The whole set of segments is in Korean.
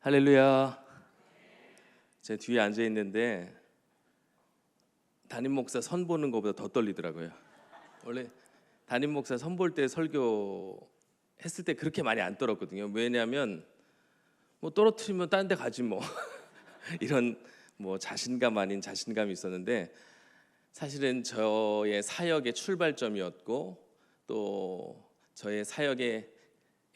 할렐루야. 제 뒤에 앉아 있는데 담임 목사 선 보는 것보다 더 떨리더라고요. 원래 담임 목사 선 볼 때 설교 했을 때 그렇게 많이 안 떨었거든요. 왜냐하면 뭐 떨어뜨리면 딴 데 가지 뭐 이런 뭐 자신감 아닌 자신감이 있었는데, 사실은 저의 사역의 출발점이었고 또 저의 사역의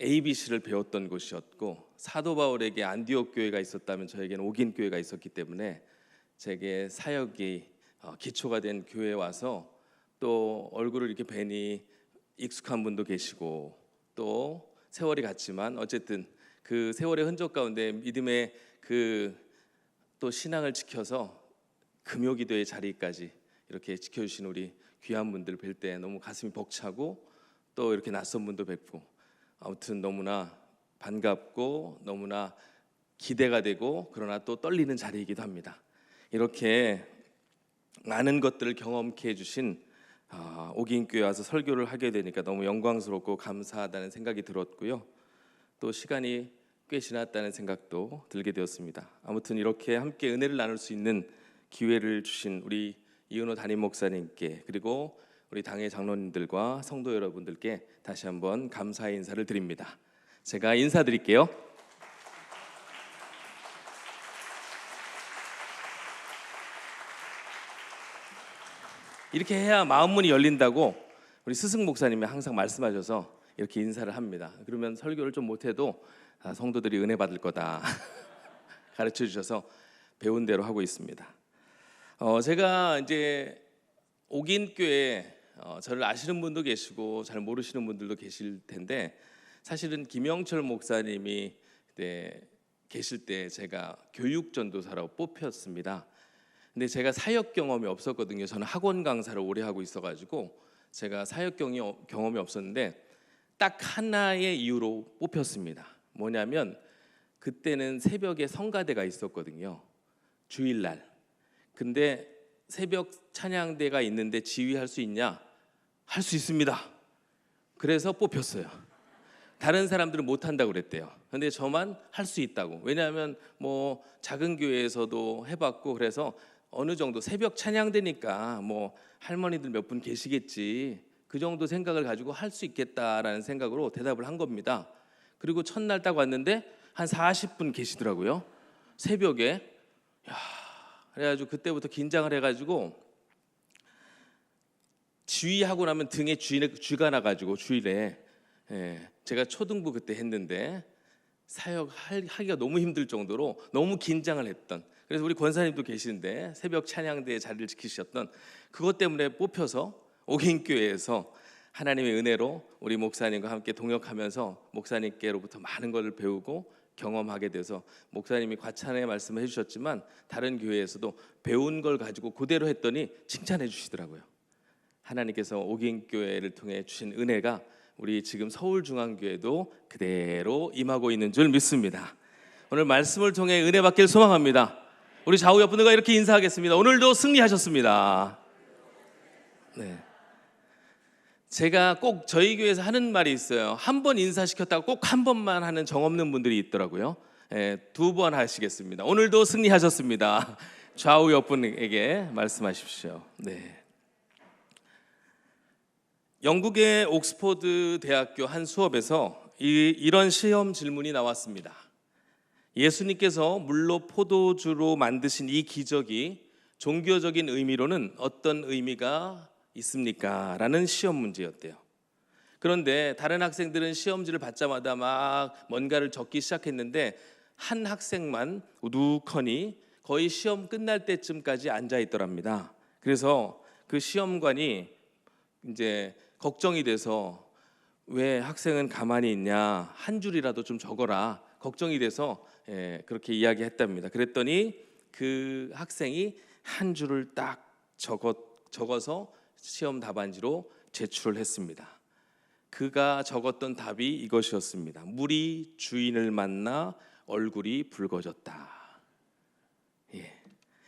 ABC를 배웠던 곳이었고, 사도 바울에게 안디옥 교회가 있었다면 저에게는 옥인 교회가 있었기 때문에 제게 사역이 기초가 된 교회에 와서 또 얼굴을 이렇게 뵈니 익숙한 분도 계시고 또 세월이 갔지만 어쨌든 그 세월의 흔적 가운데 믿음의 그 또 신앙을 지켜서 금요기도의 자리까지 이렇게 지켜주신 우리 귀한 분들 뵐 때 너무 가슴이 벅차고 또 이렇게 낯선 분도 뵙고 아무튼 너무나 반갑고 너무나 기대가 되고 그러나 또 떨리는 자리이기도 합니다. 이렇게 많은 것들을 경험케 해주신 옥인교회 와서 설교를 하게 되니까 너무 영광스럽고 감사하다는 생각이 들었고요. 또 시간이 꽤 지났다는 생각도 들게 되었습니다. 아무튼 이렇게 함께 은혜를 나눌 수 있는 기회를 주신 우리 이은호 담임 목사님께, 그리고 우리 당의 장로님들과 성도 여러분들께 다시 한번 감사의 인사를 드립니다. 제가 인사드릴게요. 이렇게 해야 마음문이 열린다고 우리 스승 목사님이 항상 말씀하셔서 이렇게 인사를 합니다. 그러면 설교를 좀 못해도 성도들이 은혜 받을 거다 가르쳐 주셔서 배운 대로 하고 있습니다. 제가 이제 옥인교회 저를 아시는 분도 계시고 잘 모르시는 분들도 계실 텐데, 사실은 김영철 목사님이 그때 계실 때 제가 교육전도사라고 뽑혔습니다. 근데 제가 사역 경험이 없었거든요. 저는 학원 강사를 오래 하고 있어가지고 제가 사역 경험이 없었는데 딱 하나의 이유로 뽑혔습니다. 뭐냐면 그때는 새벽에 성가대가 있었거든요. 주일날. 근데 새벽 찬양대가 있는데 지휘할 수 있냐? 할 수 있습니다. 그래서 뽑혔어요. 다른 사람들은 못 한다고 그랬대요. 근데 저만 할 수 있다고. 왜냐하면 뭐 작은 교회에서도 해봤고, 그래서 어느 정도 새벽 찬양대니까 뭐 할머니들 몇 분 계시겠지, 그 정도 생각을 가지고 할 수 있겠다라는 생각으로 대답을 한 겁니다. 그리고 첫날 딱 왔는데 한 40분 계시더라고요, 새벽에. 그래가지고 그때부터 긴장을 해가지고 지휘하고 나면 등에 쥐가 나가지고 주일에 제가 초등부 그때 했는데 사역하기가 너무 힘들 정도로 너무 긴장을 했던, 그래서 우리 권사님도 계시는데 새벽 찬양대에 자리를 지키셨던, 그것 때문에 뽑혀서 옥인교회에서 하나님의 은혜로 우리 목사님과 함께 동역하면서 목사님께로부터 많은 것을 배우고 경험하게 돼서, 목사님이 과찬의 말씀을 해주셨지만 다른 교회에서도 배운 걸 가지고 그대로 했더니 칭찬해 주시더라고요. 하나님께서 옥인교회를 통해 주신 은혜가 우리 지금 서울중앙교회도 그대로 임하고 있는 줄 믿습니다. 오늘 말씀을 통해 은혜 받길 소망합니다. 우리 좌우 옆분들과 이렇게 인사하겠습니다. 오늘도 승리하셨습니다. 네. 제가 꼭 저희 교회에서 하는 말이 있어요. 한 번 인사시켰다가 꼭 한 번만 하는 정없는 분들이 있더라고요. 2번 하시겠습니다. 오늘도 승리하셨습니다. 좌우 옆분에게 말씀하십시오. 네. 영국의 옥스퍼드 대학교 한 수업에서 이런 시험 질문이 나왔습니다. 예수님께서 물로 포도주로 만드신 이 기적이 종교적인 의미로는 어떤 의미가 있습니까? 라는 시험 문제였대요. 그런데 다른 학생들은 시험지를 받자마자 막 뭔가를 적기 시작했는데 한 학생만 우두커니 거의 시험 끝날 때쯤까지 앉아 있더랍니다. 그래서 그 시험관이 이제 걱정이 돼서 왜 학생은 가만히 있냐, 한 줄이라도 좀 적어라, 걱정이 돼서 그렇게 이야기했답니다. 그랬더니 그 학생이 한 줄을 딱 적어서 시험 답안지로 제출을 했습니다. 그가 적었던 답이 이것이었습니다. 물이 주인을 만나 얼굴이 붉어졌다.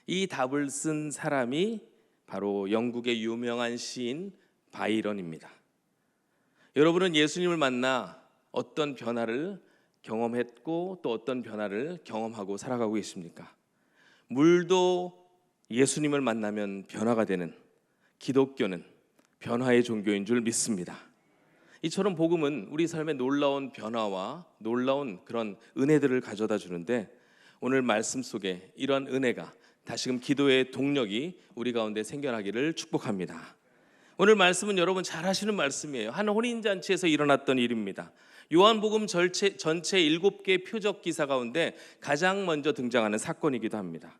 이 답을 쓴 사람이 바로 영국의 유명한 시인 바이런입니다. 여러분은 예수님을 만나 어떤 변화를 경험했고 또 어떤 변화를 경험하고 살아가고 계십니까? 물도 예수님을 만나면 변화가 되는, 기독교는 변화의 종교인 줄 믿습니다. 이처럼 복음은 우리 삶에 놀라운 변화와 놀라운 그런 은혜들을 가져다 주는데, 오늘 말씀 속에 이런 은혜가 다시금 기도의 동력이 우리 가운데 생겨나기를 축복합니다. 오늘 말씀은 여러분 잘 아시는 말씀이에요. 한 혼인잔치에서 일어났던 일입니다. 요한복음 전체 7개 표적 기사 가운데 가장 먼저 등장하는 사건이기도 합니다.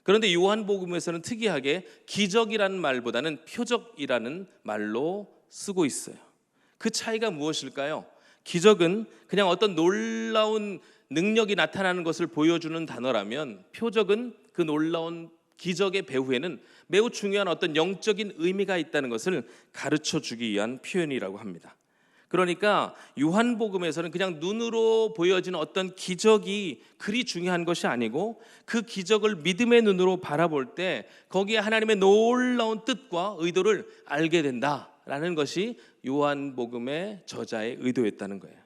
그런데 요한복음에서는 특이하게 기적이라는 말보다는 표적이라는 말로 쓰고 있어요. 그 차이가 무엇일까요? 기적은 그냥 어떤 놀라운 능력이 나타나는 것을 보여주는 단어라면, 표적은 그 놀라운 기적의 배후에는 매우 중요한 어떤 영적인 의미가 있다는 것을 가르쳐 주기 위한 표현이라고 합니다. 그러니까 요한복음에서는 그냥 눈으로 보여지는 어떤 기적이 그리 중요한 것이 아니고, 그 기적을 믿음의 눈으로 바라볼 때 거기에 하나님의 놀라운 뜻과 의도를 알게 된다라는 것이 요한복음의 저자의 의도였다는 거예요.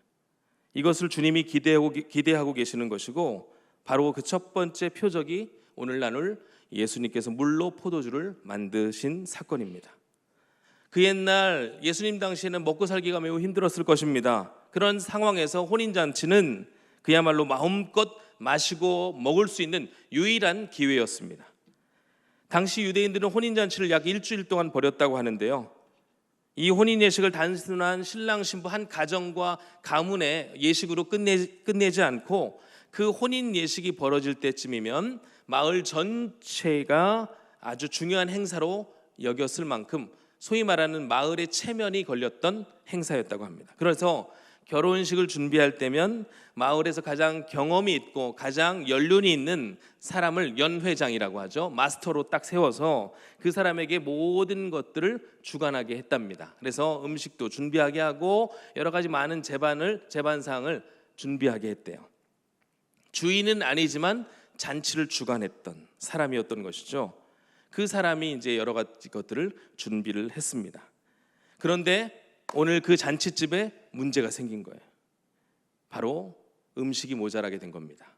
이것을 주님이 기대하고 계시는 것이고, 바로 그 첫 번째 표적이 오늘 나눌 예수님께서 물로 포도주를 만드신 사건입니다. 그 옛날 예수님 당시에는 먹고 살기가 매우 힘들었을 것입니다. 그런 상황에서 혼인잔치는 그야말로 마음껏 마시고 먹을 수 있는 유일한 기회였습니다. 당시 유대인들은 혼인잔치를 약 일주일 동안 벌였다고 하는데요, 이 혼인 예식을 단순한 신랑 신부 한 가정과 가문의 예식으로 끝내지 않고, 그 혼인 예식이 벌어질 때쯤이면 마을 전체가 아주 중요한 행사로 여겼을 만큼 소위 말하는 마을의 체면이 걸렸던 행사였다고 합니다. 그래서 결혼식을 준비할 때면 마을에서 가장 경험이 있고 가장 연륜이 있는 사람을 연회장이라고 하죠. 마스터로 딱 세워서 그 사람에게 모든 것들을 주관하게 했답니다. 그래서 음식도 준비하게 하고 여러 가지 많은 제반상을 준비하게 했대요. 주인은 아니지만 잔치를 주관했던 사람이었던 것이죠. 그 사람이 이제 여러 가지 것들을 준비를 했습니다. 그런데 오늘 그 잔치집에 문제가 생긴 거예요. 바로 음식이 모자라게 된 겁니다.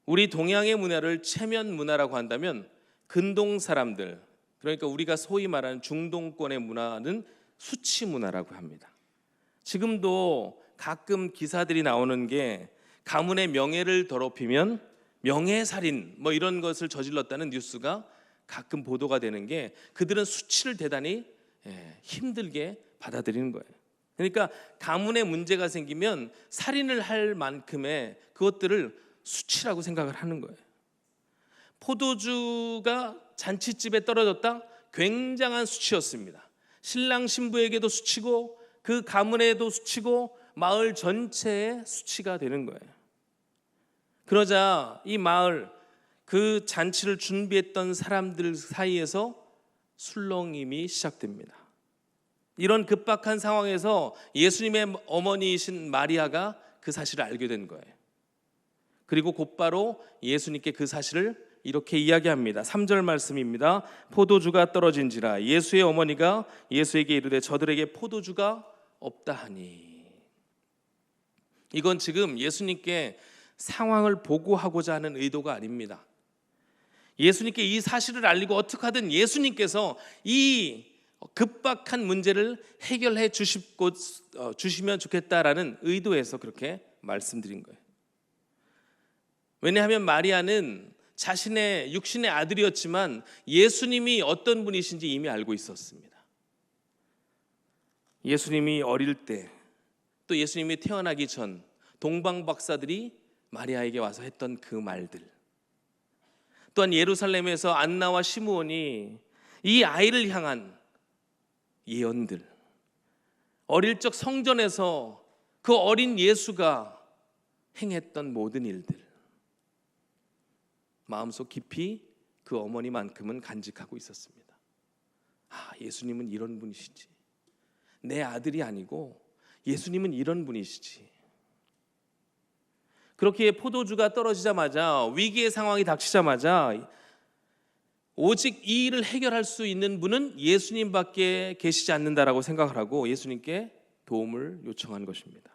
우리 동양의 문화를 체면 문화라고 한다면, 근동 사람들, 그러니까 우리가 소위 말하는 중동권의 문화는 수치 문화라고 합니다. 지금도 가끔 기사들이 나오는 게, 가문의 명예를 더럽히면 명예살인 뭐 이런 것을 저질렀다는 뉴스가 가끔 보도가 되는 게, 그들은 수치를 대단히 힘들게 받아들이는 거예요. 그러니까 가문에 문제가 생기면 살인을 할 만큼의 그것들을 수치라고 생각을 하는 거예요. 포도주가 잔치집에 떨어졌다? 굉장한 수치였습니다. 신랑 신부에게도 수치고 그 가문에도 수치고 마을 전체의 수치가 되는 거예요. 그러자 이 마을, 그 잔치를 준비했던 사람들 사이에서 술렁임이 시작됩니다. 이런 급박한 상황에서 예수님의 어머니이신 마리아가 그 사실을 알게 된 거예요. 그리고 곧바로 예수님께 그 사실을 이렇게 이야기합니다. 3절 말씀입니다. 포도주가 떨어진지라 예수의 어머니가 예수에게 이르되 저들에게 포도주가 없다 하니. 이건 지금 예수님께 상황을 보고하고자 하는 의도가 아닙니다. 예수님께 이 사실을 알리고 어떻게 하든 예수님께서 이 급박한 문제를 해결해 주시면 좋겠다라는 의도에서 그렇게 말씀드린 거예요. 왜냐하면 마리아는 자신의 육신의 아들이었지만 예수님이 어떤 분이신지 이미 알고 있었습니다. 예수님이 어릴 때, 또 예수님이 태어나기 전 동방 박사들이 마리아에게 와서 했던 그 말들, 또한 예루살렘에서 안나와 시므온이 이 아이를 향한 예언들, 어릴 적 성전에서 그 어린 예수가 행했던 모든 일들, 마음속 깊이 그 어머니만큼은 간직하고 있었습니다. 예수님은 이런 분이시지, 내 아들이 아니고 예수님은 이런 분이시지. 그렇게 포도주가 떨어지자마자, 위기의 상황이 닥치자마자 오직 이 일을 해결할 수 있는 분은 예수님밖에 계시지 않는다라고 생각을 하고 예수님께 도움을 요청한 것입니다.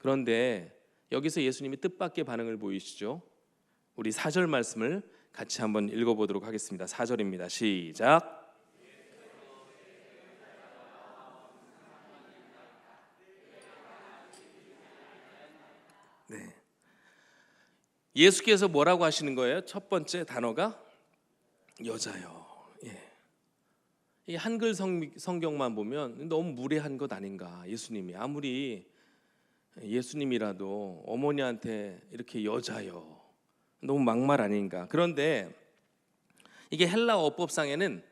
그런데 여기서 예수님이 뜻밖의 반응을 보이시죠. 우리 4절 말씀을 같이 한번 읽어보도록 하겠습니다. 4절입니다. 시작. 네. 예수께서 뭐라고 하시는 거예요? 첫 번째 단어가 여자요. 예. 이 한글 성경만 보면 너무 무례한 것 아닌가. 예수님이 아무리 예수님이라도 어머니한테 이렇게 여자요, 너무 막말 아닌가. 그런데 이게 헬라 어법상에는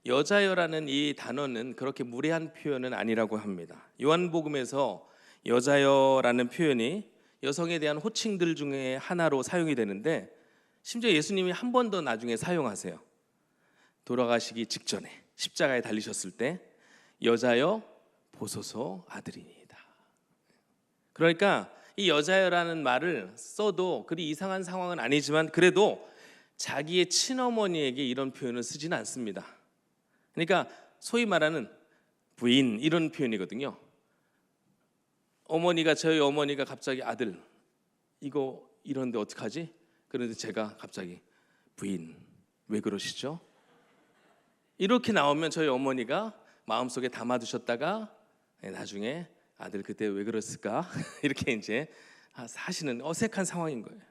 여자여라는 이 단어는 그렇게 무례한 표현은 아니라고 합니다. 요한복음에서 여자여라는 표현이 여성에 대한 호칭들 중에 하나로 사용이 되는데, 심지어 예수님이 한 번 더 나중에 사용하세요. 돌아가시기 직전에 십자가에 달리셨을 때 여자여 보소서 아들이니이다. 그러니까 이 여자여라는 말을 써도 그리 이상한 상황은 아니지만, 그래도 자기의 친어머니에게 이런 표현을 쓰지는 않습니다. 그러니까 소위 말하는 부인, 이런 표현이거든요. 어머니가, 저희 어머니가 갑자기 아들 이거 이런데 어떡하지? 그런데 제가 갑자기 부인 왜 그러시죠? 이렇게 나오면 저희 어머니가 마음속에 담아두셨다가 나중에 아들 그때 왜 그랬을까? 이렇게 이제 사시는 어색한 상황인 거예요.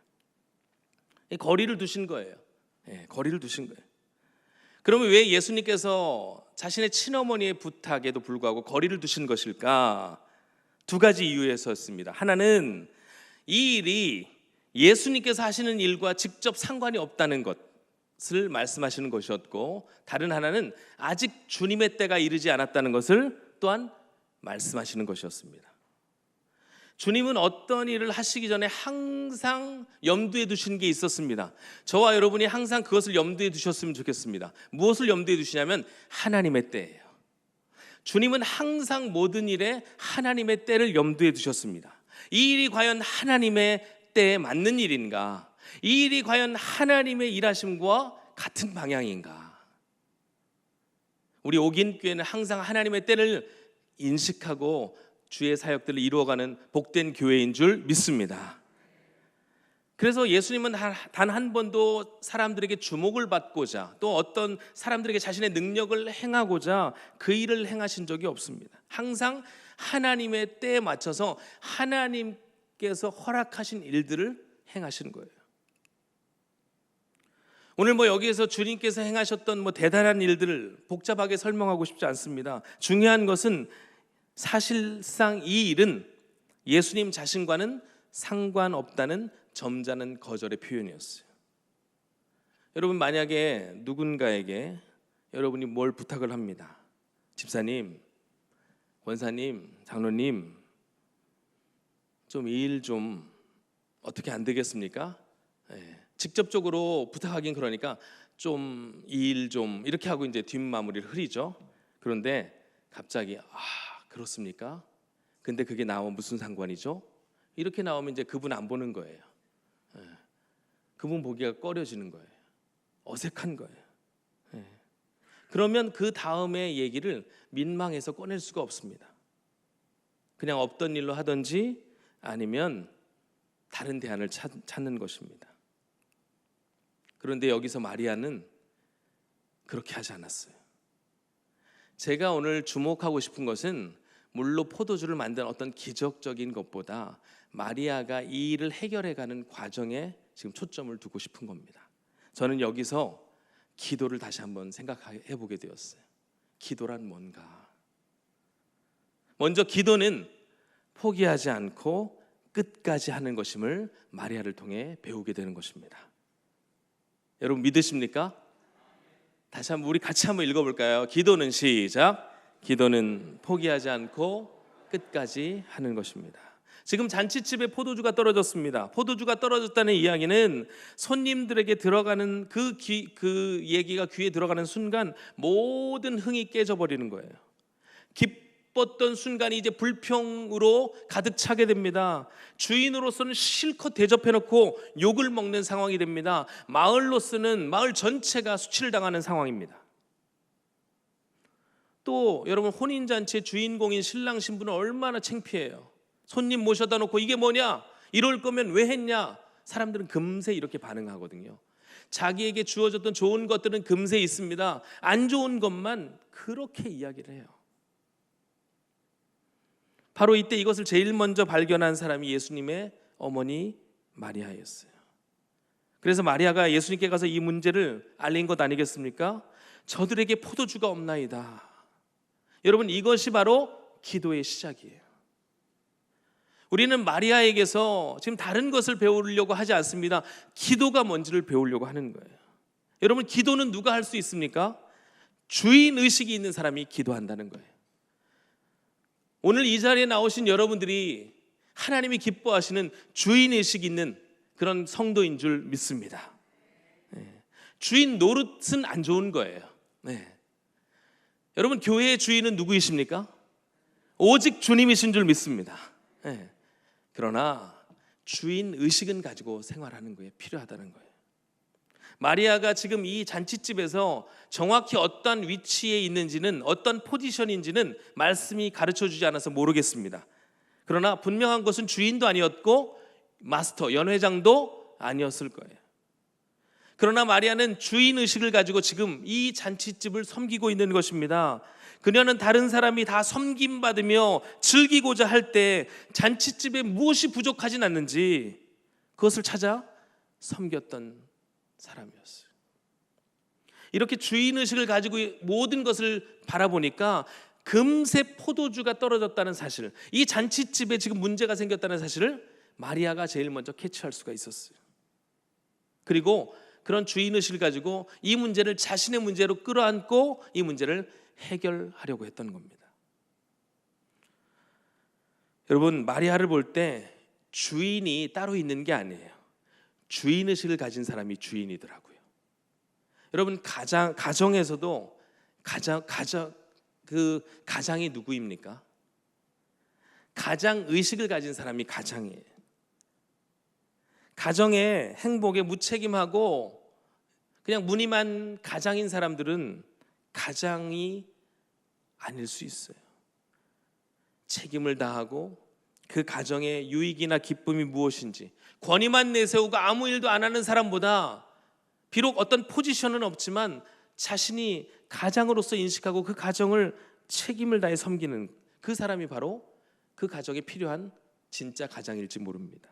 거리를 두신 거예요. 거리를 두신 거예요. 그러면 왜 예수님께서 자신의 친어머니의 부탁에도 불구하고 거리를 두신 것일까? 두 가지 이유에서였습니다. 하나는 이 일이 예수님께서 하시는 일과 직접 상관이 없다는 것을 말씀하시는 것이었고, 다른 하나는 아직 주님의 때가 이르지 않았다는 것을 또한 말씀하시는 것이었습니다. 주님은 어떤 일을 하시기 전에 항상 염두에 두신 게 있었습니다. 저와 여러분이 항상 그것을 염두에 두셨으면 좋겠습니다. 무엇을 염두에 두시냐면 하나님의 때예요. 주님은 항상 모든 일에 하나님의 때를 염두에 두셨습니다. 이 일이 과연 하나님의 때에 맞는 일인가? 이 일이 과연 하나님의 일하심과 같은 방향인가? 우리 옥인교회는 항상 하나님의 때를 인식하고 주의 사역들을 이루어가는 복된 교회인 줄 믿습니다. 그래서 예수님은 단 한 번도 사람들에게 주목을 받고자, 또 어떤 사람들에게 자신의 능력을 행하고자 그 일을 행하신 적이 없습니다. 항상 하나님의 때에 맞춰서 하나님께서 허락하신 일들을 행하시는 거예요. 오늘 여기에서 주님께서 행하셨던 대단한 일들을 복잡하게 설명하고 싶지 않습니다. 중요한 것은 사실상 이 일은 예수님 자신과는 상관없다는 점잖은 거절의 표현이었어요. 여러분, 만약에 누군가에게 여러분이 뭘 부탁을 합니다. 집사님, 권사님, 장로님, 좀 이 일 좀 어떻게 안 되겠습니까? 직접적으로 부탁하긴 그러니까 좀 이 일 좀 이렇게 하고 이제 뒷마무리를 흐리죠. 그런데 갑자기 그렇습니까? 근데 그게 나와 무슨 상관이죠? 이렇게 나오면 이제 그분 안 보는 거예요. 그분 보기가 꺼려지는 거예요. 어색한 거예요. 그러면 그 다음에 얘기를 민망해서 꺼낼 수가 없습니다. 그냥 없던 일로 하든지 아니면 다른 대안을 찾는 것입니다. 그런데 여기서 마리아는 그렇게 하지 않았어요. 제가 오늘 주목하고 싶은 것은 물로 포도주를 만든 어떤 기적적인 것보다 마리아가 이 일을 해결해가는 과정에 지금 초점을 두고 싶은 겁니다. 저는 여기서 기도를 다시 한번 생각해 보게 되었어요. 기도란 뭔가? 먼저 기도는 포기하지 않고 끝까지 하는 것임을 마리아를 통해 배우게 되는 것입니다. 여러분 믿으십니까? 다시 한번 우리 같이 한번 읽어볼까요? 기도는 시작. 기도는 포기하지 않고 끝까지 하는 것입니다. 지금 잔치집에 포도주가 떨어졌습니다. 포도주가 떨어졌다는 이야기는 손님들에게 들어가는 그 얘기가 귀에 들어가는 순간 모든 흥이 깨져버리는 거예요. 기뻤던 순간이 이제 불평으로 가득 차게 됩니다. 주인으로서는 실컷 대접해놓고 욕을 먹는 상황이 됩니다. 마을로서는 마을 전체가 수치를 당하는 상황입니다. 또 여러분, 혼인잔치의 주인공인 신랑 신부는 얼마나 창피해요. 손님 모셔다 놓고 이게 뭐냐? 이럴 거면 왜 했냐? 사람들은 금세 이렇게 반응하거든요. 자기에게 주어졌던 좋은 것들은 금세 있습니다. 안 좋은 것만 그렇게 이야기를 해요. 바로 이때 이것을 제일 먼저 발견한 사람이 예수님의 어머니 마리아였어요. 그래서 마리아가 예수님께 가서 이 문제를 알린 것 아니겠습니까? 저들에게 포도주가 없나이다. 여러분, 이것이 바로 기도의 시작이에요. 우리는 마리아에게서 지금 다른 것을 배우려고 하지 않습니다. 기도가 뭔지를 배우려고 하는 거예요. 여러분, 기도는 누가 할 수 있습니까? 주인의식이 있는 사람이 기도한다는 거예요. 오늘 이 자리에 나오신 여러분들이 하나님이 기뻐하시는 주인의식 있는 그런 성도인 줄 믿습니다. 주인 노릇은 안 좋은 거예요. 여러분, 교회의 주인은 누구이십니까? 오직 주님이신 줄 믿습니다. 그러나 주인의식은 가지고 생활하는 거예요. 필요하다는 거예요. 마리아가 지금 이 잔치집에서 정확히 어떤 위치에 있는지는, 어떤 포지션인지는 말씀이 가르쳐주지 않아서 모르겠습니다. 그러나 분명한 것은 주인도 아니었고 마스터, 연회장도 아니었을 거예요. 그러나 마리아는 주인의식을 가지고 지금 이 잔치집을 섬기고 있는 것입니다. 그녀는 다른 사람이 다 섬김받으며 즐기고자 할 때 잔치집에 무엇이 부족하진 않는지 그것을 찾아 섬겼던 사람이었어요. 이렇게 주인의식을 가지고 모든 것을 바라보니까 금세 포도주가 떨어졌다는 사실, 이 잔치집에 지금 문제가 생겼다는 사실을 마리아가 제일 먼저 캐치할 수가 있었어요. 그리고 그런 주인의식을 가지고 이 문제를 자신의 문제로 끌어안고 이 문제를 해결하려고 했던 겁니다. 여러분, 마리아를 볼 때 주인이 따로 있는 게 아니에요. 주인의식을 가진 사람이 주인이더라고요. 여러분, 가정에서도 가장이 누구입니까? 가장 의식을 가진 사람이 가장이에요. 가정의 행복에 무책임하고 그냥 무늬만 가장인 사람들은 가장이 아닐 수 있어요. 책임을 다하고 그 가정의 유익이나 기쁨이 무엇인지 권위만 내세우고 아무 일도 안 하는 사람보다, 비록 어떤 포지션은 없지만 자신이 가장으로서 인식하고 그 가정을 책임을 다해 섬기는 그 사람이 바로 그 가정에 필요한 진짜 가장일지 모릅니다.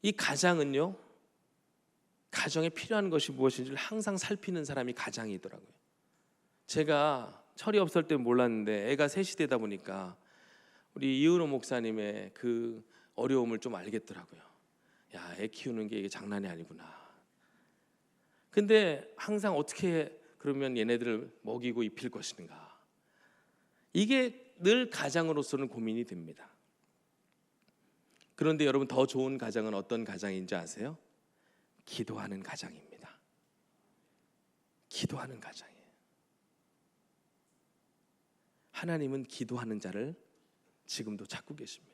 이 가장은요, 가정에 필요한 것이 무엇인지를 항상 살피는 사람이 가장이더라고요. 제가 철이 없을 때 몰랐는데 애가 셋이 되다 보니까 우리 이은호 목사님의 그 어려움을 좀 알겠더라고요. 야, 애 키우는 게 이게 장난이 아니구나. 근데 항상 어떻게 그러면 얘네들을 먹이고 입힐 것인가, 이게 늘 가장으로서는 고민이 됩니다. 그런데 여러분, 더 좋은 가장은 어떤 가장인지 아세요? 기도하는 가장입니다. 기도하는 가장이에요. 하나님은 기도하는 자를 지금도 찾고 계십니다.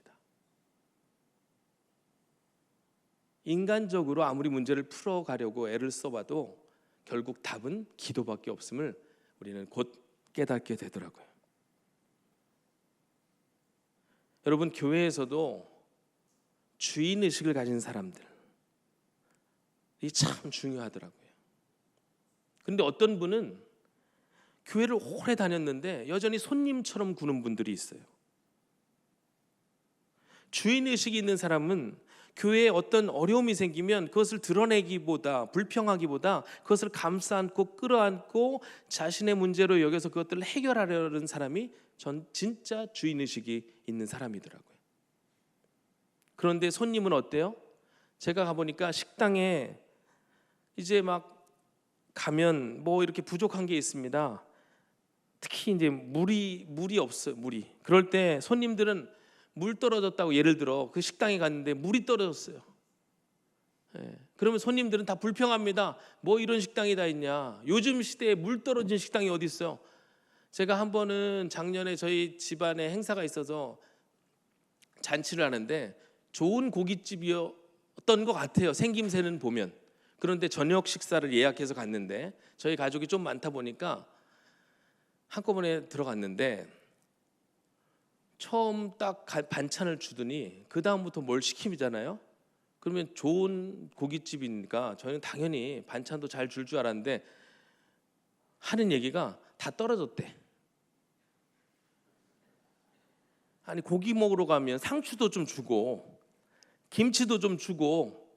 인간적으로 아무리 문제를 풀어가려고 애를 써봐도 결국 답은 기도밖에 없음을 우리는 곧 깨닫게 되더라고요. 여러분, 교회에서도 주인의식을 가진 사람들이 참 중요하더라고요. 그런데 어떤 분은 교회를 오래 다녔는데 여전히 손님처럼 구는 분들이 있어요. 주인의식이 있는 사람은 교회에 어떤 어려움이 생기면 그것을 드러내기보다, 불평하기보다 그것을 감싸안고 끌어안고 자신의 문제로 여겨서 그것들을 해결하려는 사람이 전 진짜 주인의식이 있는 사람이더라고요. 그런데 손님은 어때요? 제가 가보니까 식당에 이제 막 가면 뭐 이렇게 부족한 게 있습니다. 특히 이제 물이 없어요. 물이. 그럴 때 손님들은 물 떨어졌다고, 예를 들어 그 식당에 갔는데 물이 떨어졌어요. 그러면 손님들은 다 불평합니다. 뭐 이런 식당이 다 있냐. 요즘 시대에 물 떨어진 식당이 어디 있어요. 제가 한 번은 작년에 저희 집안에 행사가 있어서 잔치를 하는데 좋은 고깃집이었던 것 같아요. 생김새는 보면. 그런데 저녁 식사를 예약해서 갔는데 저희 가족이 좀 많다 보니까 한꺼번에 들어갔는데 처음 딱 반찬을 주더니 그 다음부터 뭘 시키잖아요. 그러면 좋은 고깃집이니까 저희는 당연히 반찬도 잘 줄 줄 알았는데 하는 얘기가 다 떨어졌대. 아니 고기 먹으러 가면 상추도 좀 주고 김치도 좀 주고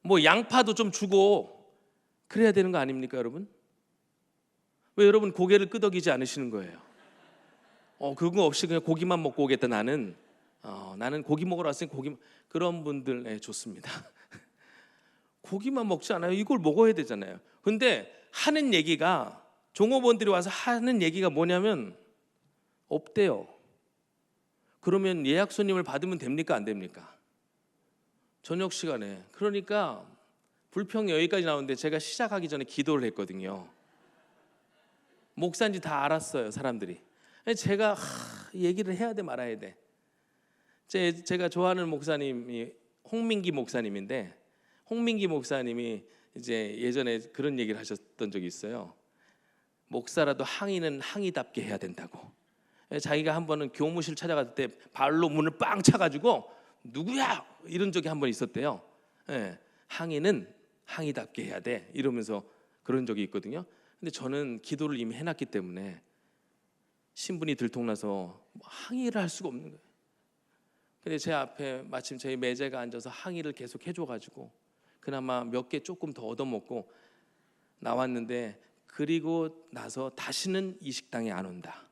뭐 양파도 좀 주고 그래야 되는 거 아닙니까 여러분? 왜 여러분 고개를 끄덕이지 않으시는 거예요? 그거 없이 그냥 고기만 먹고 오겠다 나는. 나는 고기 먹으러 왔으니 고기. 그런 분들 좋습니다. 고기만 먹지 않아요. 이걸 먹어야 되잖아요. 근데 하는 얘기가 종업원들이 와서 하는 얘기가 뭐냐면 없대요. 그러면 예약 손님을 받으면 됩니까 안 됩니까? 저녁 시간에. 그러니까 불평이 여기까지 나오는데 제가 시작하기 전에 기도를 했거든요. 목사인지 다 알았어요 사람들이. 제가 얘기를 해야 돼 말아야 돼. 제가 좋아하는 목사님이 홍민기 목사님인데 홍민기 목사님이 이제 예전에 그런 얘기를 하셨던 적이 있어요. 목사라도 항의는 항의답게 해야 된다고. 자기가 한 번은 교무실 찾아갔을 때 발로 문을 빵 차가지고 누구야 이런 적이 한 번 있었대요. 항의는 항의답게 해야 돼 이러면서 그런 적이 있거든요. 근데 저는 기도를 이미 해놨기 때문에 신분이 들통나서 항의를 할 수가 없는 거예요. 근데 제 앞에 마침 저희 매제가 앉아서 항의를 계속 해줘가지고 그나마 몇 개 조금 더 얻어먹고 나왔는데 그리고 나서 다시는 이 식당에 안 온다.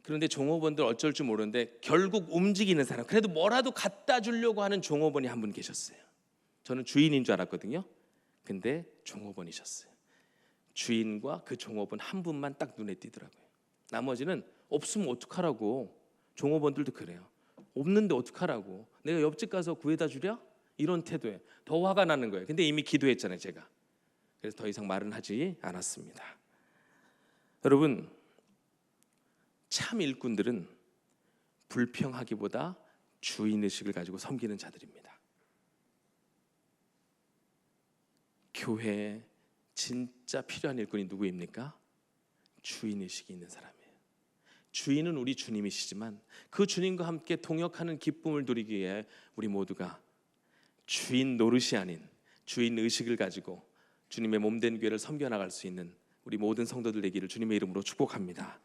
그런데 종업원들 어쩔 줄 모르는데 결국 움직이는 사람, 그래도 뭐라도 갖다 주려고 하는 종업원이 한 분 계셨어요. 저는 주인인 줄 알았거든요. 근데 종업원이셨어요. 주인과 그 종업원 한 분만 딱 눈에 띄더라고요. 나머지는 없으면 어떡하라고. 종업원들도 그래요. 없는데 어떡하라고. 내가 옆집 가서 구해다 주랴? 이런 태도에 더 화가 나는 거예요. 근데 이미 기도했잖아요 제가. 그래서 더 이상 말은 하지 않았습니다. 여러분, 참 일꾼들은 불평하기보다 주인의식을 가지고 섬기는 자들입니다. 교회에 진짜 필요한 일꾼이 누구입니까? 주인의식이 있는 사람이에요. 주인은 우리 주님이시지만 그 주님과 함께 동역하는 기쁨을 누리기 위해 우리 모두가 주인 노릇이 아닌 주인 의식을 가지고 주님의 몸된 교회를 섬겨나갈 수 있는 우리 모든 성도들 되기를 주님의 이름으로 축복합니다.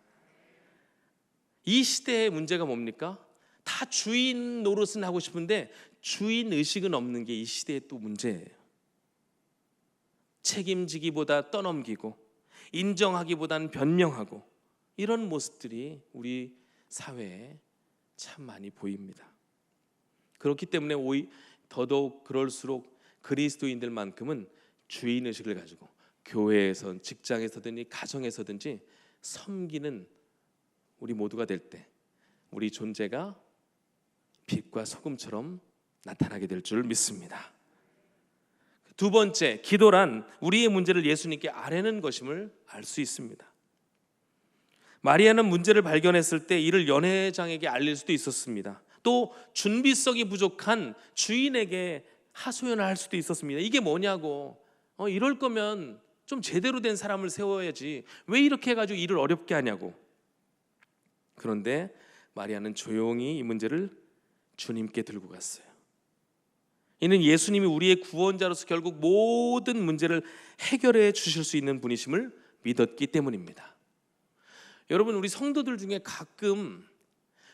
이 시대의 문제가 뭡니까? 다 주인 노릇은 하고 싶은데 주인 의식은 없는 게 이 시대의 또 문제예요. 책임지기보다 떠넘기고 인정하기보다는 변명하고 이런 모습들이 우리 사회에 참 많이 보입니다. 그렇기 때문에 더더욱 그럴수록 그리스도인들만큼은 주인의식을 가지고 교회에서 직장에서든지 가정에서든지 섬기는 우리 모두가 될 때 우리 존재가 빛과 소금처럼 나타나게 될 줄 믿습니다. 두 번째, 기도란 우리의 문제를 예수님께 아뢰는 것임을 알 수 있습니다. 마리아는 문제를 발견했을 때 이를 연회장에게 알릴 수도 있었습니다. 또 준비성이 부족한 주인에게 하소연을 할 수도 있었습니다. 이게 뭐냐고, 이럴 거면 좀 제대로 된 사람을 세워야지 왜 이렇게 해가지고 일을 어렵게 하냐고. 그런데 마리아는 조용히 이 문제를 주님께 들고 갔어요. 이는 예수님이 우리의 구원자로서 결국 모든 문제를 해결해 주실 수 있는 분이심을 믿었기 때문입니다. 여러분, 우리 성도들 중에 가끔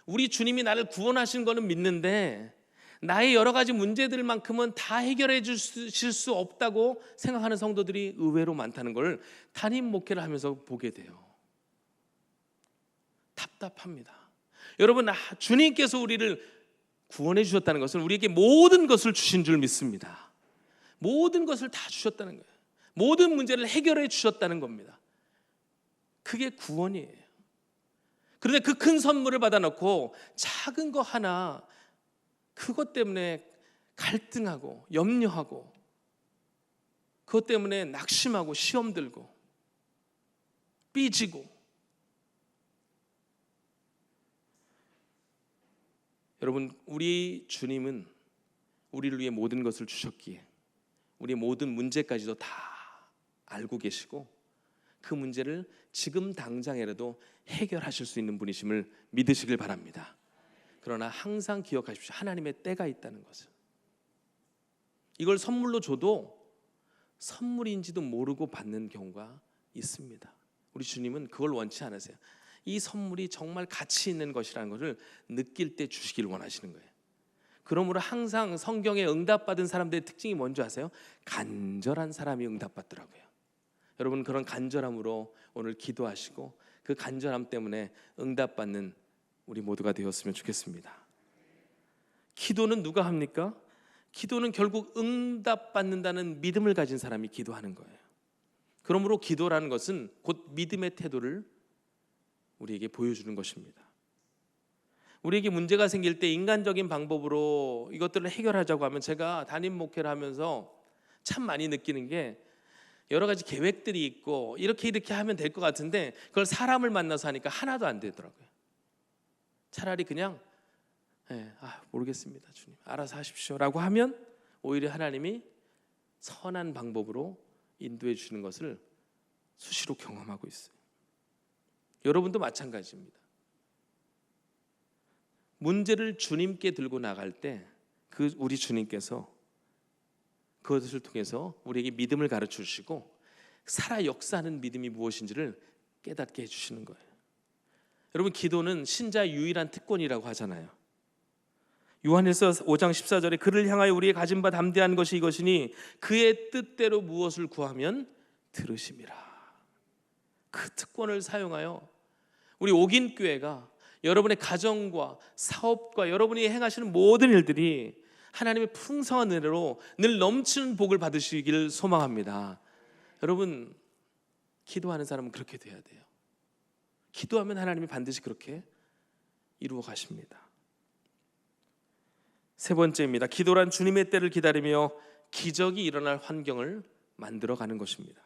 우리 주님이 나를 구원하신 거는 믿는데 나의 여러 가지 문제들만큼은 다 해결해 주실 수 없다고 생각하는 성도들이 의외로 많다는 걸 담임 목회를 하면서 보게 돼요. 답답합니다. 여러분, 주님께서 우리를 구원해 주셨다는 것은 우리에게 모든 것을 주신 줄 믿습니다. 모든 것을 다 주셨다는 거예요. 모든 문제를 해결해 주셨다는 겁니다. 그게 구원이에요. 그런데 그 큰 선물을 받아놓고 작은 거 하나 그것 때문에 갈등하고 염려하고 그것 때문에 낙심하고 시험 들고 삐지고. 여러분, 우리 주님은 우리를 위해 모든 것을 주셨기에 우리의 모든 문제까지도 다 알고 계시고 그 문제를 지금 당장이라도 해결하실 수 있는 분이심을 믿으시길 바랍니다. 그러나 항상 기억하십시오. 하나님의 때가 있다는 것을. 이걸 선물로 줘도 선물인지도 모르고 받는 경우가 있습니다. 우리 주님은 그걸 원치 않으세요. 이 선물이 정말 가치 있는 것이라는 것을 느낄 때 주시길 원하시는 거예요. 그러므로 항상 성경에 응답받은 사람들의 특징이 뭔지 아세요? 간절한 사람이 응답받더라고요. 여러분, 그런 간절함으로 오늘 기도하시고 그 간절함 때문에 응답받는 우리 모두가 되었으면 좋겠습니다. 기도는 누가 합니까? 기도는 결국 응답받는다는 믿음을 가진 사람이 기도하는 거예요. 그러므로 기도라는 것은 곧 믿음의 태도를 우리에게 보여주는 것입니다. 우리에게 문제가 생길 때 인간적인 방법으로 이것들을 해결하자고 하면, 제가 담임 목회를 하면서 참 많이 느끼는 게 여러 가지 계획들이 있고 이렇게 하면 될 것 같은데 그걸 사람을 만나서 하니까 하나도 안 되더라고요. 차라리 그냥 모르겠습니다 주님, 알아서 하십시오 라고 하면 오히려 하나님이 선한 방법으로 인도해 주시는 것을 수시로 경험하고 있어요. 여러분도 마찬가지입니다. 문제를 주님께 들고 나갈 때 우리 주님께서 그것을 통해서 우리에게 믿음을 가르쳐 주시고 살아 역사하는 믿음이 무엇인지를 깨닫게 해주시는 거예요. 여러분, 기도는 신자의 유일한 특권이라고 하잖아요. 요한일서 5장 14절에 그를 향하여 우리의 가진 바 담대한 것이 이것이니 그의 뜻대로 무엇을 구하면 들으심이라. 그 특권을 사용하여 우리 옥인교회가 여러분의 가정과 사업과 여러분이 행하시는 모든 일들이 하나님의 풍성한 은혜로 늘 넘치는 복을 받으시길 소망합니다. 여러분, 기도하는 사람은 그렇게 돼야 돼요. 기도하면 하나님이 반드시 그렇게 이루어 가십니다. 세 번째입니다. 기도란 주님의 때를 기다리며 기적이 일어날 환경을 만들어가는 것입니다.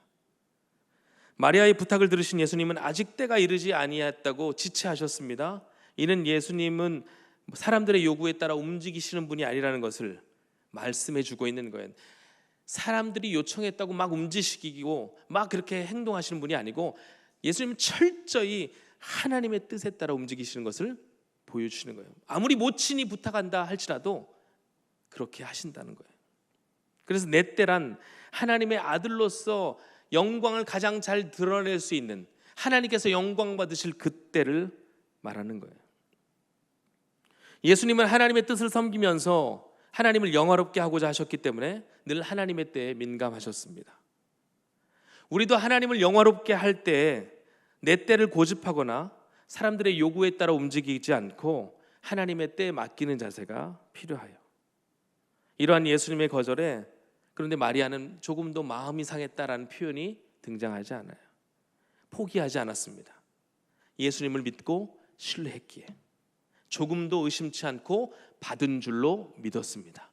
마리아의 부탁을 들으신 예수님은 아직 때가 이르지 아니했다고 지체하셨습니다. 이는 예수님은 사람들의 요구에 따라 움직이시는 분이 아니라는 것을 말씀해 주고 있는 거예요. 사람들이 요청했다고 막 움직이시고 막 그렇게 행동하시는 분이 아니고 예수님은 철저히 하나님의 뜻에 따라 움직이시는 것을 보여주시는 거예요. 아무리 모친이 부탁한다 할지라도 그렇게 하신다는 거예요. 그래서 내 때란 하나님의 아들로서 영광을 가장 잘 드러낼 수 있는, 하나님께서 영광 받으실 그 때를 말하는 거예요. 예수님은 하나님의 뜻을 섬기면서 하나님을 영화롭게 하고자 하셨기 때문에 늘 하나님의 때에 민감하셨습니다. 우리도 하나님을 영화롭게 할 때 내 때를 고집하거나 사람들의 요구에 따라 움직이지 않고 하나님의 때에 맡기는 자세가 필요해요. 이러한 예수님의 거절에 그런데 마리아는 조금도 마음이 상했다라는 표현이 등장하지 않아요. 포기하지 않았습니다. 예수님을 믿고 신뢰했기에 조금도 의심치 않고 받은 줄로 믿었습니다.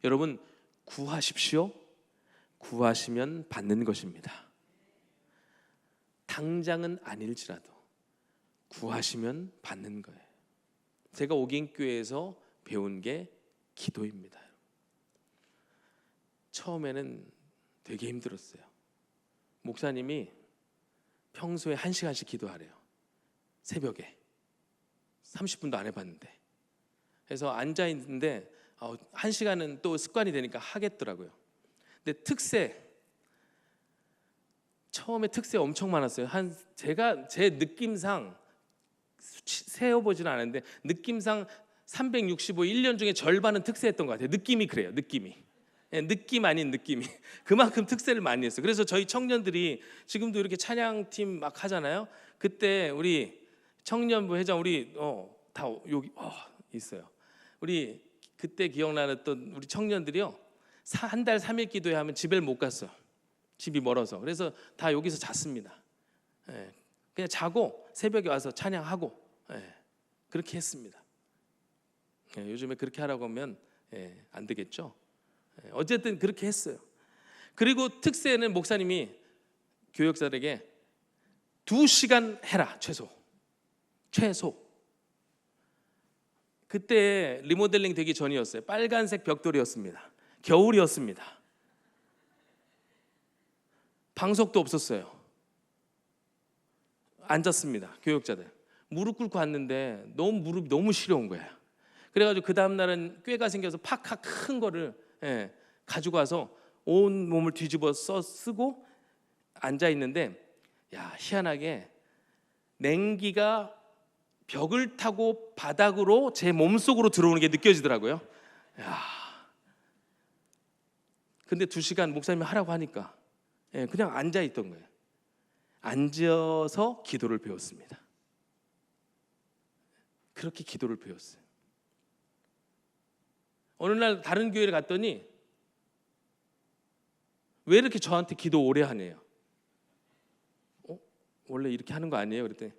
여러분, 구하십시오. 구하시면 받는 것입니다. 당장은 아닐지라도 구하시면 받는 거예요. 제가 옥인교회에서 배운 게 기도입니다. 처음에는 되게 힘들었어요. 목사님이 평소에 1시간씩 기도하래요. 새벽에 30분도 안 해봤는데. 그래서 앉아있는데 1시간은 또 습관이 되니까 하겠더라고요. 근데 처음에 특세 엄청 많았어요. 제가 제 느낌상 세어보지는 않았는데 느낌상 365 1년 중에 절반은 특세했던 것 같아요. 느낌이 그래요. 느낌 아닌 느낌이 그만큼 특세를 많이 했어요. 그래서 저희 청년들이 지금도 이렇게 찬양팀 막 하잖아요. 그때 우리 청년부 회장 다 여기 있어요. 우리 그때 기억나는 우리 청년들이요, 한 달 3일 기도회 하면 집에 못 갔어요. 집이 멀어서. 그래서 다 여기서 잤습니다. 그냥 자고 새벽에 와서 찬양하고 그렇게 했습니다. 요즘에 그렇게 하라고 하면 안 되겠죠. 어쨌든 그렇게 했어요. 그리고 특세는 목사님이 교역자들에게 2시간 해라, 최소. 그때 리모델링 되기 전이었어요. 빨간색 벽돌이었습니다. 겨울이었습니다. 방석도 없었어요. 앉았습니다. 교역자들 무릎 꿇고 앉는데 무릎이 너무 시려운 거예요. 그래가지고 그 다음 날은 꾀가 생겨서 파카 큰 거를 가지고 와서 온 몸을 뒤집어 쓰고 앉아 있는데, 야, 희한하게 냉기가 벽을 타고 바닥으로 제 몸속으로 들어오는 게 느껴지더라고요. 야, 근데 2시간 목사님이 하라고 하니까 그냥 앉아 있던 거예요. 앉아서 기도를 배웠습니다. 그렇게 기도를 배웠어요. 어느 날 다른 교회를 갔더니 왜 이렇게 저한테 기도 오래 하네요. 원래 이렇게 하는 거 아니에요? 그랬더니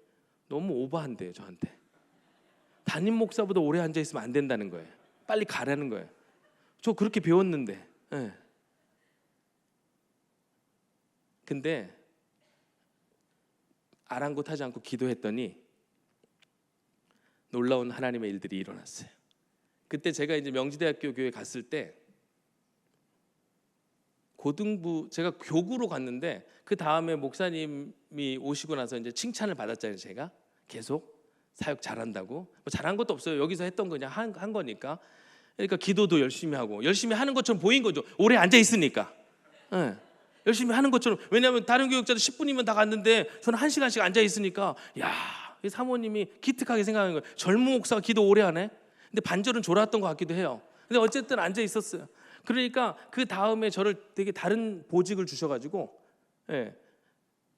너무 오버한대요. 저한테 담임 목사보다 오래 앉아 있으면 안 된다는 거예요. 빨리 가라는 거예요. 저 그렇게 배웠는데. 근데 아랑곳하지 않고 기도했더니 놀라운 하나님의 일들이 일어났어요. 그때 제가 이제 명지대학교 교회 갔을 때 고등부, 제가 교구로 갔는데 그 다음에 목사님이 오시고 나서 이제 칭찬을 받았잖아요. 제가 계속 사역 잘한다고. 뭐 잘한 것도 없어요. 여기서 했던 거 그냥 한 거니까. 그러니까 기도도 열심히 하고 열심히 하는 것처럼 보인 거죠. 오래 앉아 있으니까. 열심히 하는 것처럼. 왜냐하면 다른 교육자도 10분이면 다 갔는데 저는 1시간씩 앉아 있으니까, 야, 이 사모님이 기특하게 생각하는 거예요. 젊은 목사가 기도 오래 하네. 근데 반절은 졸았던 것 같기도 해요. 근데 어쨌든 앉아 있었어요. 그러니까 그 다음에 저를 되게 다른 보직을 주셔가지고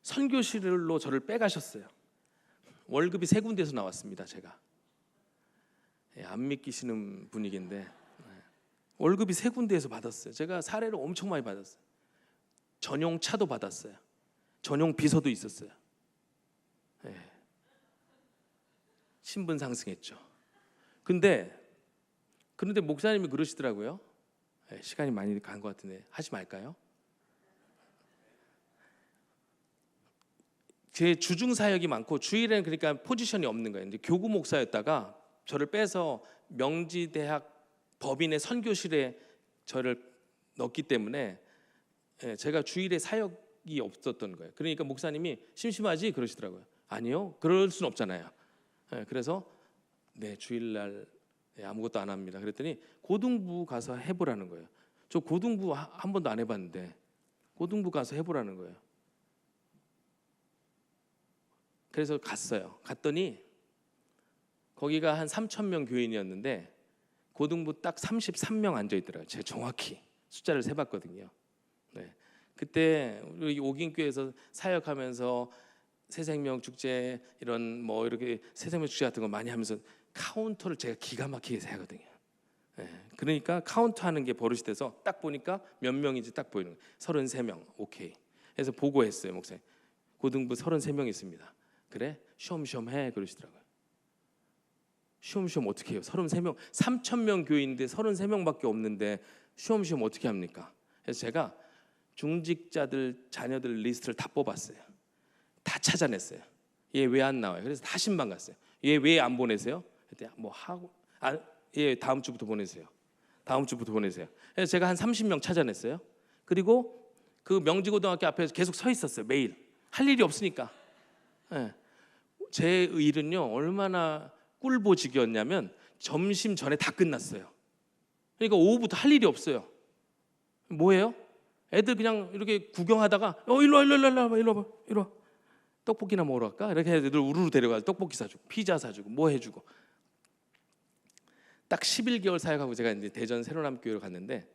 선교실로 저를 빼가셨어요. 월급이 3군데에서 나왔습니다. 제가 안 믿기시는 분위기인데 월급이 3군데에서 받았어요. 제가 사례를 엄청 많이 받았어요. 전용 차도 받았어요. 전용 비서도 있었어요. 신분 상승했죠. 그런데 목사님이 그러시더라고요. 시간이 많이 간 것 같은데 하지 말까요? 제 주중 사역이 많고 주일에는 그러니까 포지션이 없는 거예요. 이제 교구 목사였다가 저를 빼서 명지대학 법인의 선교실에 저를 넣었기 때문에 제가 주일에 사역이 없었던 거예요. 그러니까 목사님이 심심하지 그러시더라고요. 아니요, 그럴 수는 없잖아요. 그래서 주일날 아무것도 안 합니다. 그랬더니 고등부 가서 해보라는 거예요. 저 고등부 한 번도 안 해봤는데 고등부 가서 해보라는 거예요. 그래서 갔어요. 갔더니 거기가 한 3,000명 교인이었는데 고등부 딱 33명 앉아 있더라고요. 제가 정확히 숫자를 세봤거든요. 그때 우리 오긴교에서 사역하면서 새생명 축제 이런 뭐 이렇게 새생명 축제 같은 거 많이 하면서 카운터를 제가 기가 막히게 세거든요. 그러니까 카운트하는 게 버릇이 돼서 딱 보니까 몇 명인지 딱 보이는 거예요. 33명. 오케이. 그래서 보고했어요. 목사님, 고등부 33명 있습니다. 그래? 쉬엄쉬엄 해 그러시더라고요. 쉬엄쉬엄 어떻게 해요? 33명, 3,000명 교인인데 33명밖에 없는데 쉬엄쉬엄 어떻게 합니까? 그래서 제가 중직자들 자녀들 리스트를 다 뽑았어요. 다 찾아냈어요. 얘 왜 안 나와요? 그래서 다 신방 갔어요. 얘 왜 안 보내세요? 그때 뭐 하고 다음 주부터 보내세요. 다음 주부터 보내세요. 그래서 제가 한 30명 찾아냈어요. 그리고 그 명지고등학교 앞에서 계속 서 있었어요. 매일 할 일이 없으니까. 제 일은요 얼마나 꿀보직이었냐면 점심 전에 다 끝났어요. 그러니까 오후부터 할 일이 없어요. 뭐예요? 애들 그냥 이렇게 구경하다가 일로 와봐. 떡볶이나 먹으러 갈까? 이렇게 애들 우르르 데려가서 떡볶이 사주고 피자 사주고 뭐 해주고. 딱 11개월 사역하고 제가 이제 대전 새로남교회로 갔는데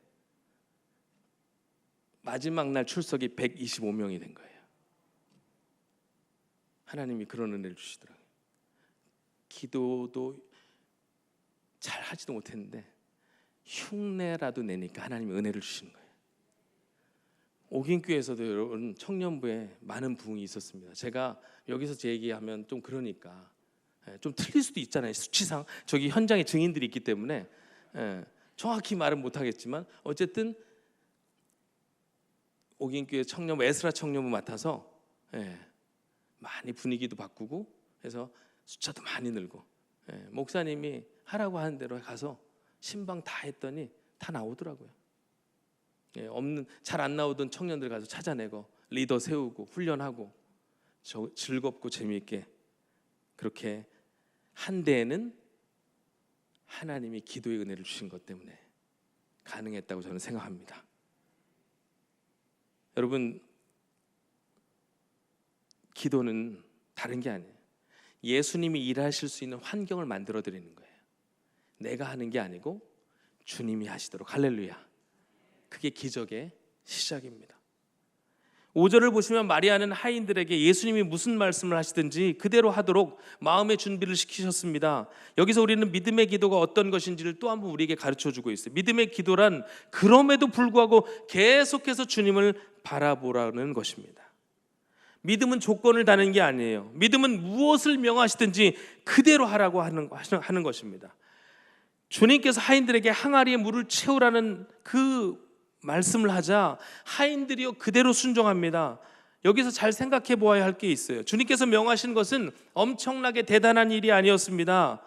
마지막 날 출석이 125명이 된 거예요. 하나님이 그런 은혜를 주시더라고요. 기도도 잘 하지도 못했는데 흉내라도 내니까 하나님이 은혜를 주시는 거예요. 오긴교회에서도 여러분 청년부에 많은 부흥이 있었습니다. 제가 여기서 제 얘기하면 좀 그러니까 좀 틀릴 수도 있잖아요. 수치상 저기 현장에 증인들이 있기 때문에 정확히 말은 못하겠지만 어쨌든 오긴교회 청년부 에스라 청년부 맡아서 많이 분위기도 바꾸고 해서 숫자도 많이 늘고 목사님이 하라고 하는 대로 가서 신방 다 했더니 다 나오더라고요. 없는 잘 안 나오던 청년들 가서 찾아내고 리더 세우고 훈련하고 즐겁고 재미있게 그렇게 한 데에는 하나님이 기도의 은혜를 주신 것 때문에 가능했다고 저는 생각합니다. 여러분, 기도는 다른 게 아니에요. 예수님이 일하실 수 있는 환경을 만들어 드리는 거예요. 내가 하는 게 아니고 주님이 하시도록. 할렐루야. 그게 기적의 시작입니다. 5절을 보시면 마리아는 하인들에게 예수님이 무슨 말씀을 하시든지 그대로 하도록 마음의 준비를 시키셨습니다. 여기서 우리는 믿음의 기도가 어떤 것인지를 또 한 번 우리에게 가르쳐주고 있어요. 믿음의 기도란 그럼에도 불구하고 계속해서 주님을 바라보라는 것입니다. 믿음은 조건을 다는 게 아니에요. 믿음은 무엇을 명하시든지 그대로 하라고 하는 것입니다. 주님께서 하인들에게 항아리에 물을 채우라는 그 말씀을 하자 하인들이요 그대로 순종합니다. 여기서 잘 생각해 보아야 할 게 있어요. 주님께서 명하신 것은 엄청나게 대단한 일이 아니었습니다.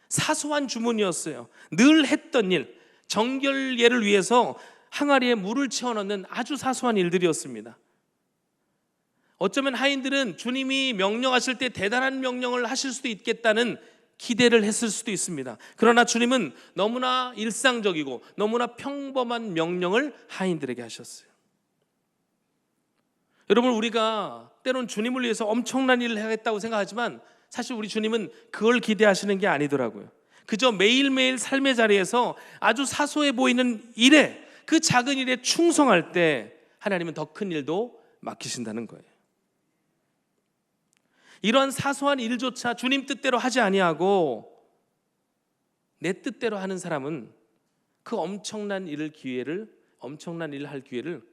사소한 주문이었어요. 늘 했던 일, 정결예를 위해서 항아리에 물을 채워넣는 아주 사소한 일들이었습니다. 어쩌면 하인들은 주님이 명령하실 때 대단한 명령을 하실 수도 있겠다는 기대를 했을 수도 있습니다. 그러나 주님은 너무나 일상적이고 너무나 평범한 명령을 하인들에게 하셨어요. 여러분, 우리가 때론 주님을 위해서 엄청난 일을 하겠다고 생각하지만 사실 우리 주님은 그걸 기대하시는 게 아니더라고요. 그저 매일매일 삶의 자리에서 아주 사소해 보이는 일에, 그 작은 일에 충성할 때 하나님은 더 큰 일도 맡기신다는 거예요. 이런 사소한 일조차 주님 뜻대로 하지 아니하고 내 뜻대로 하는 사람은 그 엄청난 일을 할 기회를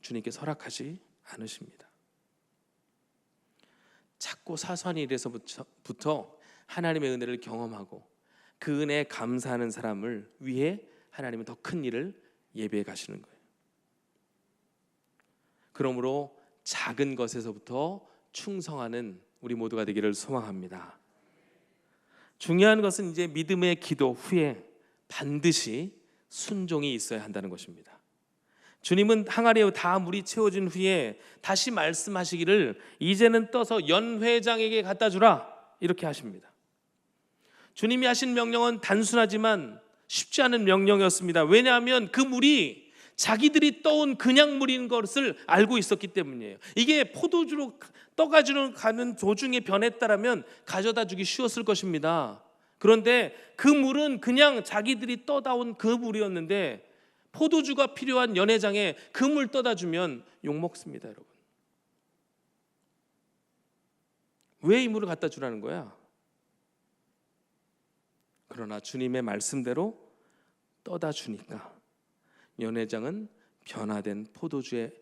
주님께서 허락하지 않으십니다. 작고 사소한 일에서부터 하나님의 은혜를 경험하고 그 은혜에 감사하는 사람을 위해 하나님은 더 큰 일을 예비해 가시는 거예요. 그러므로 작은 것에서부터 충성하는 우리 모두가 되기를 소망합니다. 중요한 것은 이제 믿음의 기도 후에 반드시 순종이 있어야 한다는 것입니다. 주님은 항아리에 다 물이 채워진 후에 다시 말씀하시기를 이제는 떠서 연회장에게 갖다 주라 이렇게 하십니다. 주님이 하신 명령은 단순하지만 쉽지 않은 명령이었습니다. 왜냐하면 그 물이 자기들이 떠온 그냥 물인 것을 알고 있었기 때문이에요. 이게 포도주로 떠가지고 가는 도중에 변했다라면 가져다 주기 쉬웠을 것입니다. 그런데 그 물은 그냥 자기들이 떠다 온 그 물이었는데 포도주가 필요한 연회장에 그 물 떠다 주면 욕먹습니다, 여러분. 왜 이 물을 갖다 주라는 거야? 그러나 주님의 말씀대로 떠다 주니까 연회장은 변화된 포도주의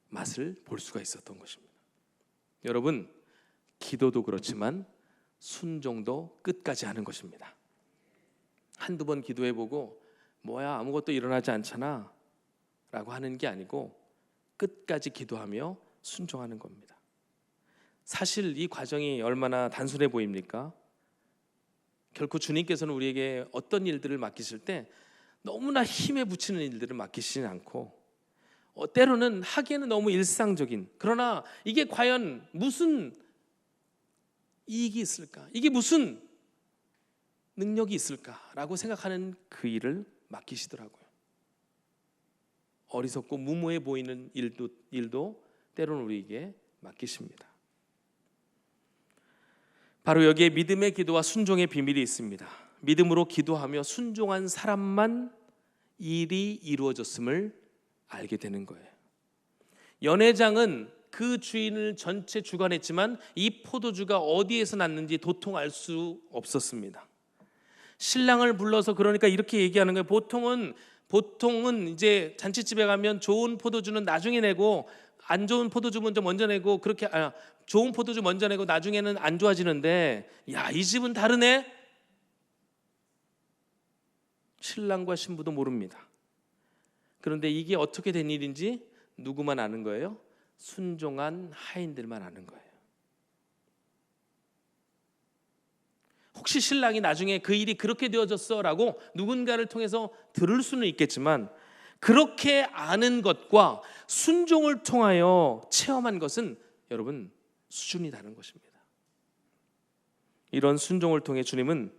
맛을 볼 수가 있었던 것입니다. 여러분, 기도도 그렇지만 순종도 끝까지 하는 것입니다. 한두 번 기도해보고 뭐야 아무것도 일어나지 않잖아 라고 하는 게 아니고 끝까지 기도하며 순종하는 겁니다. 사실 이 과정이 얼마나 단순해 보입니까? 결코 주님께서는 우리에게 어떤 일들을 맡기실 때 너무나 힘에 부치는 일들을 맡기시진 않고 때로는 하기에는 너무 일상적인, 그러나 이게 과연 무슨 이익이 있을까? 이게 무슨 능력이 있을까라고 생각하는 그 일을 맡기시더라고요. 어리석고 무모해 보이는 일도 때로는 우리에게 맡기십니다. 바로 여기에 믿음의 기도와 순종의 비밀이 있습니다. 믿음으로 기도하며 순종한 사람만 일이 이루어졌음을 알게 되는 거예요. 연회장은 그 주인을 전체 주관했지만 이 포도주가 어디에서 났는지 도통 알 수 없었습니다. 신랑을 불러서 그러니까 이렇게 얘기하는 거예요. 보통은 이제 잔치집에 가면 좋은 포도주는 나중에 내고 안 좋은 포도주 먼저 내고 그렇게 좋은 포도주 먼저 내고 나중에는 안 좋아지는데 야, 이 집은 다르네. 신랑과 신부도 모릅니다. 그런데 이게 어떻게 된 일인지 누구만 아는 거예요? 순종한 하인들만 아는 거예요. 혹시 신랑이 나중에 그 일이 그렇게 되어졌어라고 누군가를 통해서 들을 수는 있겠지만 그렇게 아는 것과 순종을 통하여 체험한 것은 여러분 수준이 다른 것입니다. 이런 순종을 통해 주님은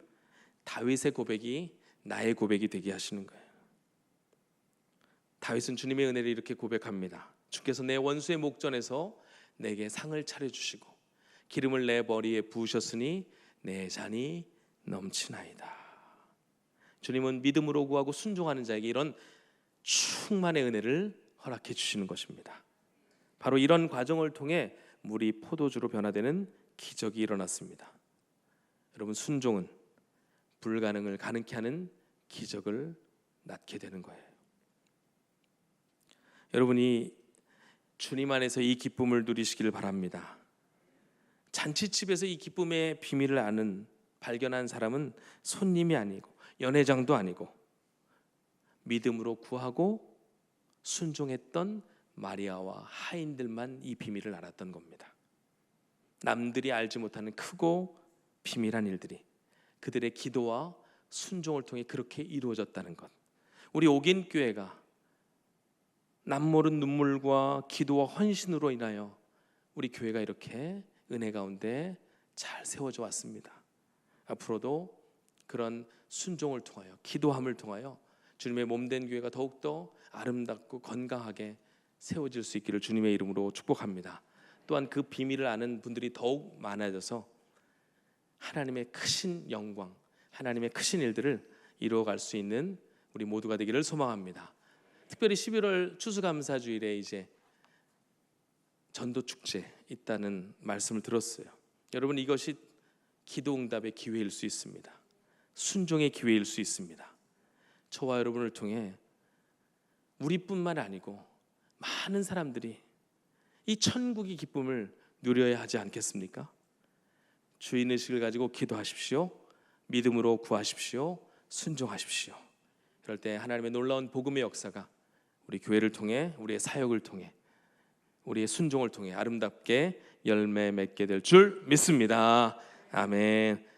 다윗의 고백이 나의 고백이 되게 하시는 거예요. 다윗은 주님의 은혜를 이렇게 고백합니다. 주께서 내 원수의 목전에서 내게 상을 차려주시고 기름을 내 머리에 부으셨으니 내 잔이 넘치나이다. 주님은 믿음으로 구하고 순종하는 자에게 이런 충만의 은혜를 허락해 주시는 것입니다. 바로 이런 과정을 통해 물이 포도주로 변화되는 기적이 일어났습니다. 여러분, 순종은 불가능을 가능케 하는 기적을 낳게 되는 거예요. 여러분이 주님 안에서 이 기쁨을 누리시기를 바랍니다. 잔치집에서 이 기쁨의 비밀을 발견한 사람은 손님이 아니고 연회장도 아니고 믿음으로 구하고 순종했던 마리아와 하인들만 이 비밀을 알았던 겁니다. 남들이 알지 못하는 크고 비밀한 일들이 그들의 기도와 순종을 통해 그렇게 이루어졌다는 것. 우리 옥인교회가 남모른 눈물과 기도와 헌신으로 인하여 우리 교회가 이렇게 은혜 가운데 잘 세워져 왔습니다. 앞으로도 그런 순종을 통하여 기도함을 통하여 주님의 몸된 교회가 더욱더 아름답고 건강하게 세워질 수 있기를 주님의 이름으로 축복합니다. 또한 그 비밀을 아는 분들이 더욱 많아져서 하나님의 크신 영광, 하나님의 크신 일들을 이루어갈 수 있는 우리 모두가 되기를 소망합니다. 특별히 11월 추수감사주일에 이제 전도축제 있다는 말씀을 들었어요. 여러분, 이것이 기도응답의 기회일 수 있습니다. 순종의 기회일 수 있습니다. 저와 여러분을 통해 우리뿐만 아니고 많은 사람들이 이 천국의 기쁨을 누려야 하지 않겠습니까? 주인의식을 가지고 기도하십시오. 믿음으로 구하십시오. 순종하십시오. 그럴 때 하나님의 놀라운 복음의 역사가 우리 교회를 통해, 우리의 사역을 통해, 우리의 순종을 통해 아름답게 열매 맺게 될 줄 믿습니다. 아멘.